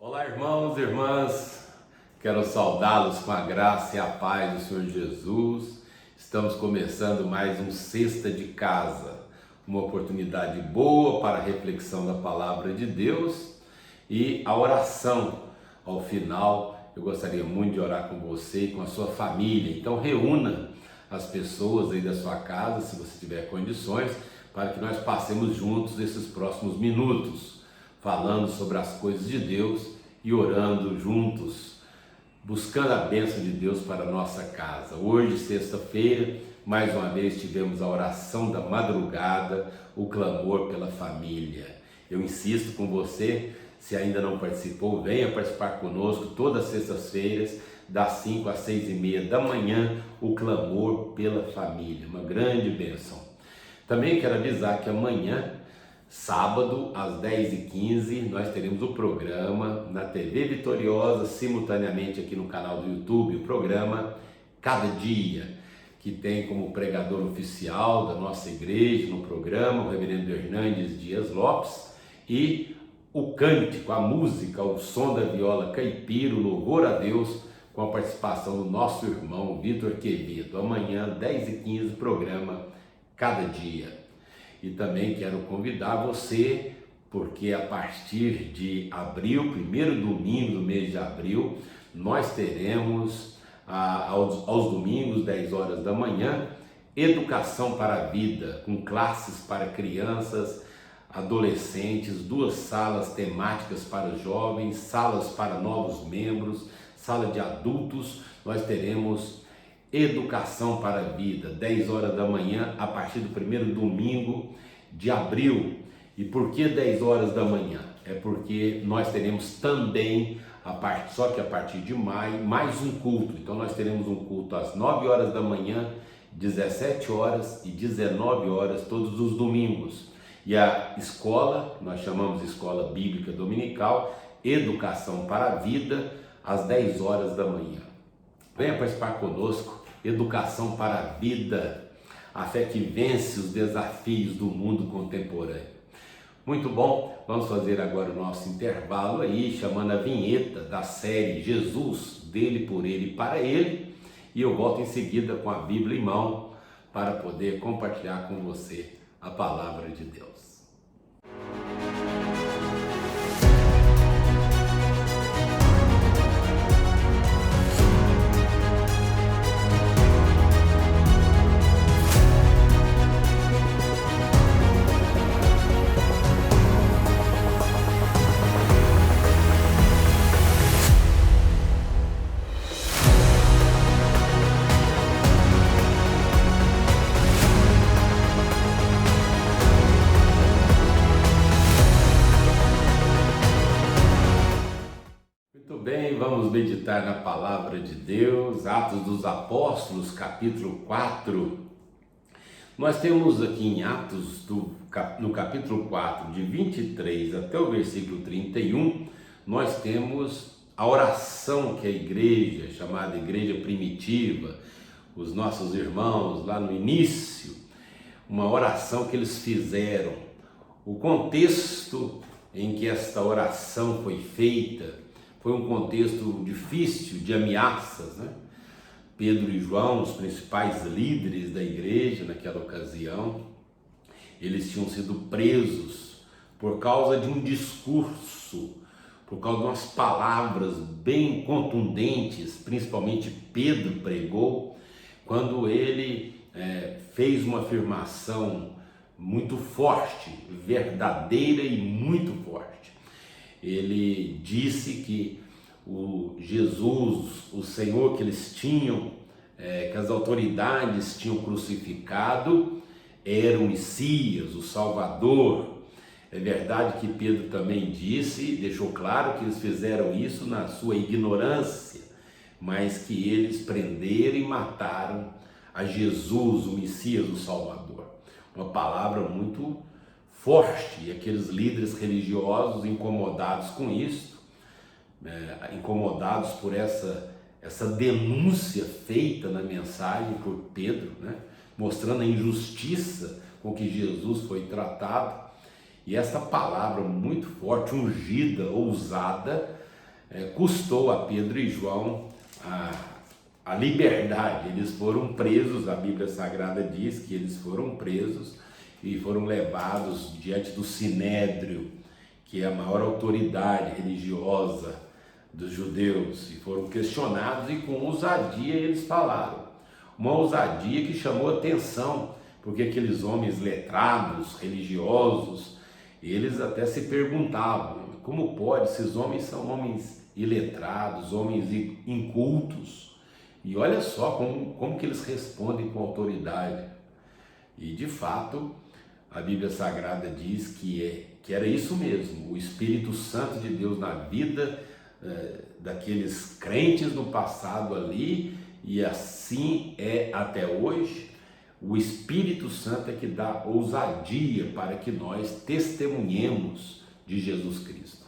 Olá, irmãos e irmãs, quero saudá-los com a graça e a paz do Senhor Jesus. Estamos começando mais um Sexta de Casa, uma oportunidade boa para a reflexão da Palavra de Deus e a oração. Ao final, eu gostaria muito de orar com você e com a sua família, então reúna as pessoas aí da sua casa, se você tiver condições, para que nós passemos juntos esses próximos minutos, falando sobre as coisas de Deus e orando juntos, buscando a bênção de Deus para a nossa casa. Hoje, sexta-feira, mais uma vez tivemos a oração da madrugada, o clamor pela família. Eu insisto com você, se ainda não participou, venha participar conosco todas as sextas-feiras, das 5 às 6h30 da manhã, o clamor pela família, uma grande bênção. Também quero avisar que amanhã, sábado, às 10h15, nós teremos o programa na TV Vitoriosa, simultaneamente aqui no canal do YouTube, o programa Cada Dia, que tem como pregador oficial da nossa igreja no programa o reverendo Hernandes Dias Lopes, e o cântico, a música, o som da viola caipira, o louvor a Deus, com a participação do nosso irmão Vitor Quevedo. Amanhã, 10h15, programa Cada Dia. E também quero convidar você, porque a partir de abril, primeiro domingo do mês de abril, nós teremos aos domingos, 10 horas da manhã, Educação para a Vida, com classes para crianças, adolescentes, 2 salas temáticas para os jovens, salas para novos membros, sala de adultos. Nós teremos Educação para a Vida, 10 horas da manhã, a partir do primeiro domingo de abril. E por que 10 horas da manhã? É porque nós teremos também, só que a partir de maio, mais um culto. Então nós teremos um culto às 9 horas da manhã, 17 horas e 19 horas, todos os domingos. E a escola, nós chamamos de Escola Bíblica Dominical, Educação para a Vida, às 10 horas da manhã. Venha participar conosco, Educação para a Vida, a fé que vence os desafios do mundo contemporâneo. Muito bom, vamos fazer agora o nosso intervalo aí, chamando a vinheta da série Jesus, dele, por ele e para ele, e eu volto em seguida com a Bíblia em mão para poder compartilhar com você a palavra de Deus. Vamos meditar na palavra de Deus, Atos dos Apóstolos, capítulo 4. Nós temos aqui em Atos, no capítulo 4, de 23 até o versículo 31, nós temos a oração que a igreja, chamada igreja primitiva, os nossos irmãos lá no início, uma oração que eles fizeram. O contexto em que esta oração foi feita foi um contexto difícil, de ameaças, né? Pedro e João, os principais líderes da igreja naquela ocasião, eles tinham sido presos por causa de um discurso, por causa de umas palavras bem contundentes, principalmente Pedro pregou, quando ele fez uma afirmação muito forte, verdadeira e muito forte. Ele disse que o Jesus, o Senhor que eles tinham, que as autoridades tinham crucificado, era o Messias, o Salvador. É verdade que Pedro também disse, deixou claro que eles fizeram isso na sua ignorância, mas que eles prenderam e mataram a Jesus, o Messias, o Salvador. Uma palavra muito forte, e aqueles líderes religiosos incomodados com isso, incomodados por essa denúncia feita na mensagem por Pedro, né? Mostrando a injustiça com que Jesus foi tratado, e essa palavra muito forte, ungida, ousada, custou a Pedro e João a liberdade. Eles foram presos, a Bíblia Sagrada diz que eles foram presos e foram levados diante do Sinédrio, que é a maior autoridade religiosa dos judeus, e foram questionados, e com ousadia eles falaram. Uma ousadia que chamou atenção, porque aqueles homens letrados, religiosos, eles até se perguntavam, como pode? Esses homens são homens iletrados, homens incultos, e olha só como que eles respondem com autoridade. E de fato, a Bíblia Sagrada diz que era isso mesmo, o Espírito Santo de Deus na vida daqueles crentes no passado ali, e assim é até hoje. O Espírito Santo é que dá ousadia para que nós testemunhemos de Jesus Cristo.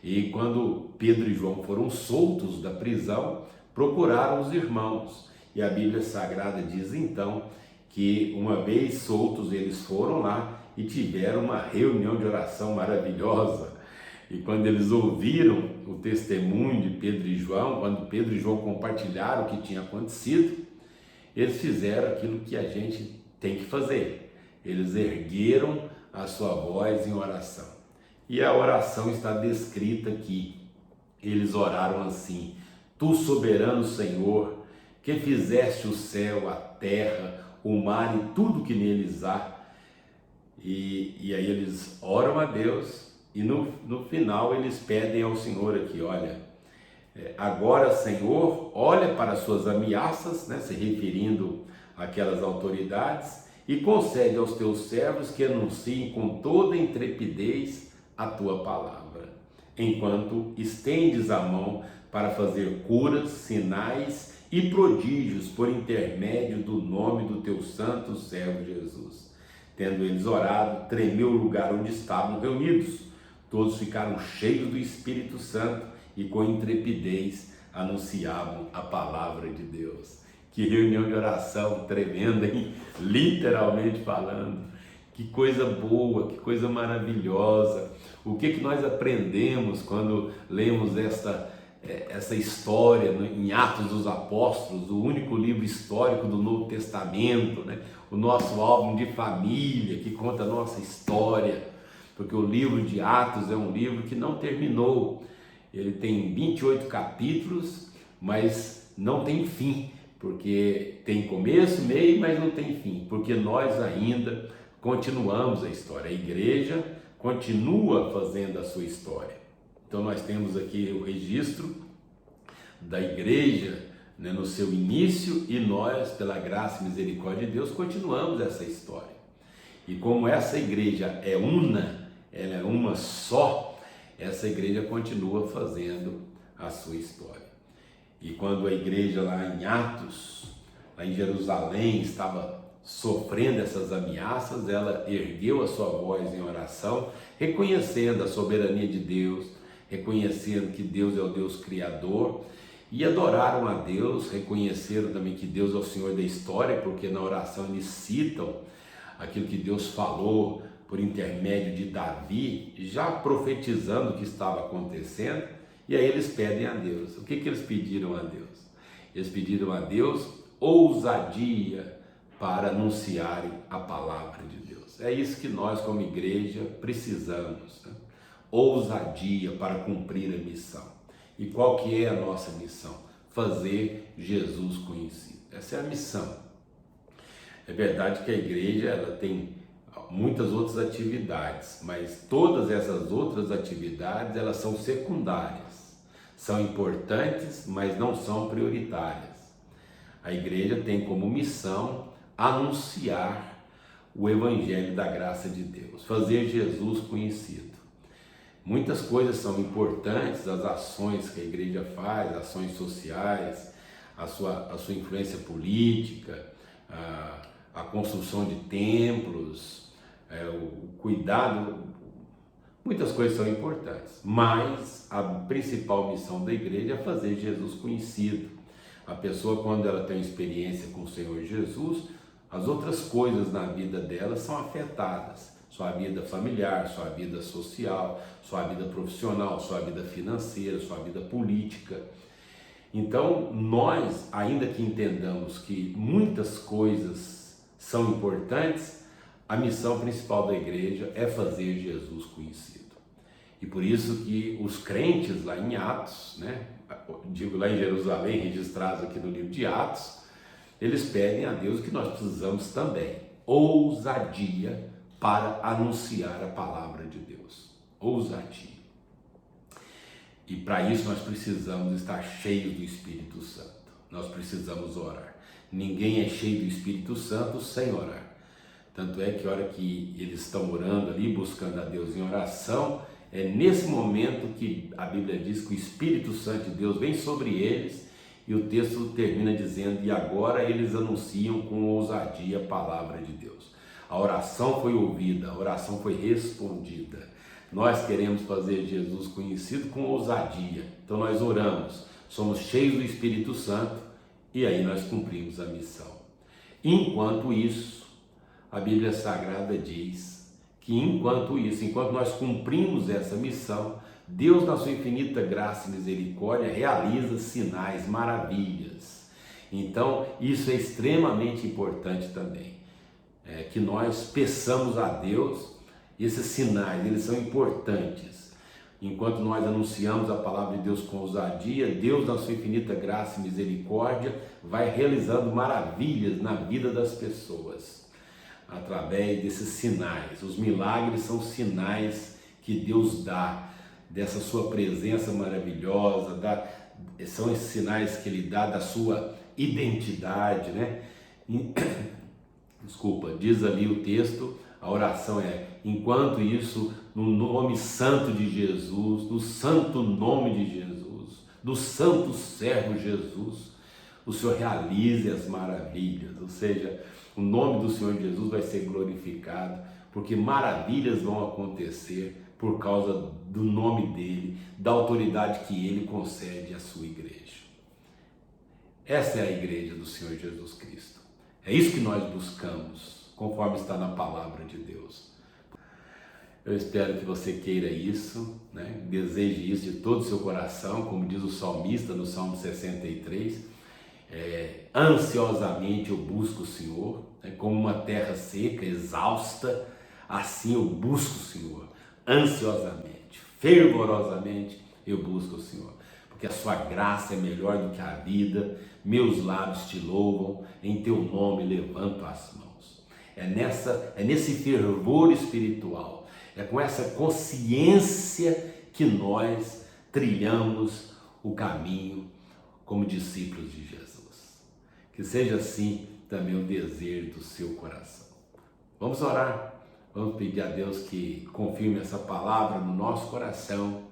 E quando Pedro e João foram soltos da prisão, procuraram os irmãos, e a Bíblia Sagrada diz então que uma vez soltos eles foram lá e tiveram uma reunião de oração maravilhosa. E quando eles ouviram o testemunho de Pedro e João, quando Pedro e João compartilharam o que tinha acontecido, eles fizeram aquilo que a gente tem que fazer. Eles ergueram a sua voz em oração. E a oração está descrita aqui. Eles oraram assim: Tu, soberano Senhor, que fizeste o céu, a terra, o mar e tudo que neles há. E aí eles oram a Deus, e no final eles pedem ao Senhor aqui, olha, agora, Senhor, olha para as suas ameaças, né, se referindo àquelas autoridades, e concede aos teus servos que anunciem com toda intrepidez a tua palavra, enquanto estendes a mão para fazer curas, sinais e prodígios por intermédio do nome do teu santo servo Jesus. Tendo eles orado, tremeu o lugar onde estavam reunidos. Todos ficaram cheios do Espírito Santo e com intrepidez anunciavam a palavra de Deus. Que reunião de oração tremenda, hein? Literalmente falando. Que coisa boa, que coisa maravilhosa. O que nós aprendemos quando lemos essa história em Atos dos Apóstolos, o único livro histórico do Novo Testamento, né? O nosso álbum de família que conta a nossa história, porque o livro de Atos é um livro que não terminou. Ele tem 28 capítulos, mas não tem fim, porque tem começo, meio, mas não tem fim, porque nós ainda continuamos a história. A igreja continua fazendo a sua história. Então nós temos aqui o registro da igreja, né, no seu início, e nós, pela graça e misericórdia de Deus, continuamos essa história. E como essa igreja é ela é uma só, essa igreja continua fazendo a sua história. E quando a igreja lá em Atos, lá em Jerusalém, estava sofrendo essas ameaças, ela ergueu a sua voz em oração, reconhecendo a soberania de Deus, reconhecendo que Deus é o Deus Criador, e adoraram a Deus, reconheceram também que Deus é o Senhor da história, porque na oração eles citam aquilo que Deus falou por intermédio de Davi, já profetizando o que estava acontecendo, e aí eles pedem a Deus. O que eles pediram a Deus? Eles pediram a Deus ousadia para anunciarem a palavra de Deus. É isso que nós como igreja precisamos, né? Ousadia para cumprir a missão. E qual que é a nossa missão? Fazer Jesus conhecido. Essa é a missão. É verdade que a igreja ela tem muitas outras atividades, mas todas essas outras atividades elas são secundárias, são importantes, mas não são prioritárias. A igreja tem como missão anunciar o evangelho da graça de Deus, fazer Jesus conhecido. Muitas coisas são importantes, as ações que a igreja faz, ações sociais, a sua influência política, a construção de templos, o cuidado, muitas coisas são importantes, mas a principal missão da igreja é fazer Jesus conhecido. A pessoa, quando ela tem experiência com o Senhor Jesus, as outras coisas na vida dela são afetadas, sua vida familiar, sua vida social, sua vida profissional, sua vida financeira, sua vida política. Então, nós, ainda que entendamos que muitas coisas são importantes, a missão principal da igreja é fazer Jesus conhecido. E por isso que os crentes lá em Atos, né, digo lá em Jerusalém, registrados aqui no livro de Atos, eles pedem a Deus que nós precisamos também ousadia para anunciar a palavra de Deus. Ousadia. E para isso nós precisamos estar cheios do Espírito Santo. Nós precisamos orar. Ninguém é cheio do Espírito Santo sem orar. Tanto é que a hora que eles estão orando ali, buscando a Deus em oração, é nesse momento que a Bíblia diz que o Espírito Santo de Deus vem sobre eles, e o texto termina dizendo: e agora eles anunciam com ousadia a palavra de Deus. A oração foi ouvida, a oração foi respondida. Nós queremos fazer Jesus conhecido com ousadia, então nós oramos, somos cheios do Espírito Santo e aí nós cumprimos a missão. Enquanto isso, a Bíblia Sagrada diz que enquanto nós cumprimos essa missão, Deus, na sua infinita graça e misericórdia, realiza sinais, maravilhas. Então, isso é extremamente importante também, que nós peçamos a Deus. Esses sinais, eles são importantes. Enquanto nós anunciamos a palavra de Deus com ousadia, Deus, na sua infinita graça e misericórdia, vai realizando maravilhas na vida das pessoas, através desses sinais. Os milagres são sinais que Deus dá, dessa sua presença maravilhosa, são esses sinais que Ele dá da sua identidade, né? Desculpa, diz ali o texto, a oração é: enquanto isso, no nome santo de Jesus, no santo nome de Jesus, do santo servo Jesus, o Senhor realize as maravilhas, ou seja, o nome do Senhor Jesus vai ser glorificado, porque maravilhas vão acontecer por causa do nome dele, da autoridade que ele concede à sua igreja. Essa é a igreja do Senhor Jesus Cristo. É isso que nós buscamos, conforme está na palavra de Deus. Eu espero que você queira isso, né? Deseje isso de todo o seu coração, como diz o salmista no Salmo 63, ansiosamente eu busco o Senhor, né? Como uma terra seca, exausta, assim eu busco o Senhor, ansiosamente, fervorosamente eu busco o Senhor, porque a sua graça é melhor do que a vida, meus lábios te louvam, em teu nome levanto as mãos. É nesse fervor espiritual, é com essa consciência que nós trilhamos o caminho como discípulos de Jesus. Que seja assim também o desejo do seu coração. Vamos orar, vamos pedir a Deus que confirme essa palavra no nosso coração,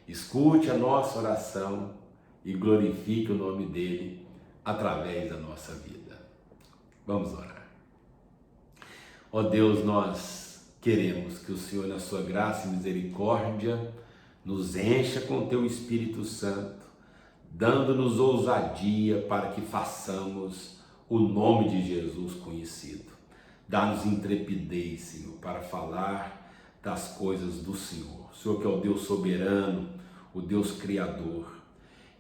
escute a nossa oração e glorifique o nome dele através da nossa vida. Vamos orar. Ó Deus, nós queremos que o Senhor, na sua graça e misericórdia, nos encha com teu Espírito Santo, dando-nos ousadia para que façamos o nome de Jesus conhecido. Dá-nos intrepidez, Senhor, para falar das coisas do Senhor. O Senhor que é o Deus soberano, o Deus criador.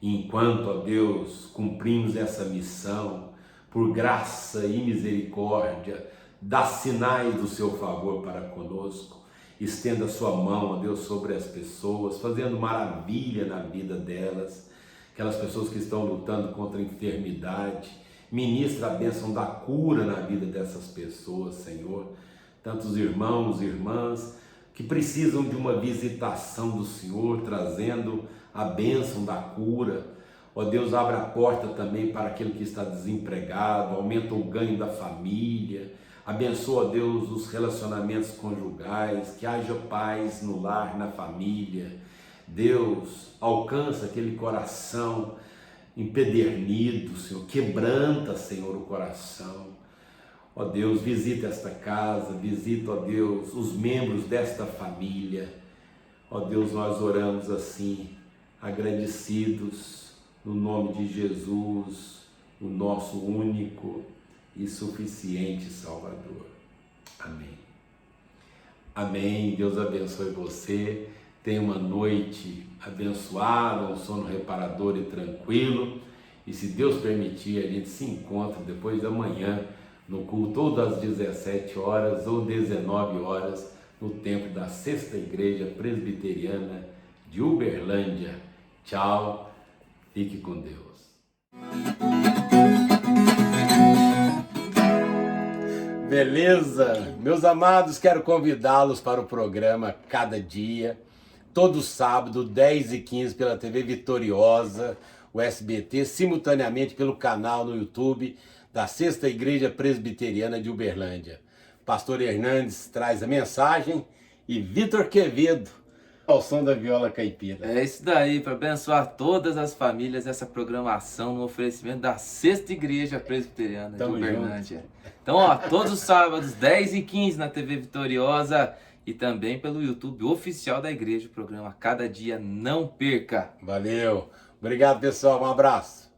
E enquanto, ó Deus, cumprimos essa missão, por graça e misericórdia, dá sinais do seu favor para conosco. Estenda a sua mão, ó Deus, sobre as pessoas, fazendo maravilha na vida delas. Aquelas pessoas que estão lutando contra a enfermidade, ministra a bênção da cura na vida dessas pessoas, Senhor. Tantos irmãos e irmãs que precisam de uma visitação do Senhor, trazendo a bênção da cura. Ó Deus, abre a porta também para aquele que está desempregado, aumenta o ganho da família, abençoa, Deus, os relacionamentos conjugais, que haja paz no lar, na família. Deus, alcança aquele coração empedernido, Senhor, quebranta, Senhor, o coração. Ó Deus, visita esta casa, visita, ó Deus, os membros desta família. Ó Deus, nós oramos assim, agradecidos, no nome de Jesus, o nosso único e suficiente Salvador. Amém. Amém. Deus abençoe você. Tenha uma noite abençoada, um sono reparador e tranquilo. E se Deus permitir, a gente se encontra depois da manhã no culto ou das 17 horas ou 19 horas no templo da Sexta Igreja Presbiteriana de Uberlândia. Tchau. Fique com Deus. Beleza? Meus amados, quero convidá-los para o programa Cada Dia, todo sábado, 10h15, pela TV Vitoriosa, o SBT, simultaneamente pelo canal no YouTube da Sexta Igreja Presbiteriana de Uberlândia. Pastor Hernandes traz a mensagem e Vitor Quevedo ao som da viola caipira. É isso daí, para abençoar todas as famílias, essa programação no oferecimento da Sexta Igreja Presbiteriana de Uberlândia. Então, todos os sábados, 10h15 na TV Vitoriosa e também pelo YouTube oficial da igreja, o programa Cada Dia. Não perca! Valeu! Obrigado, pessoal. Um abraço.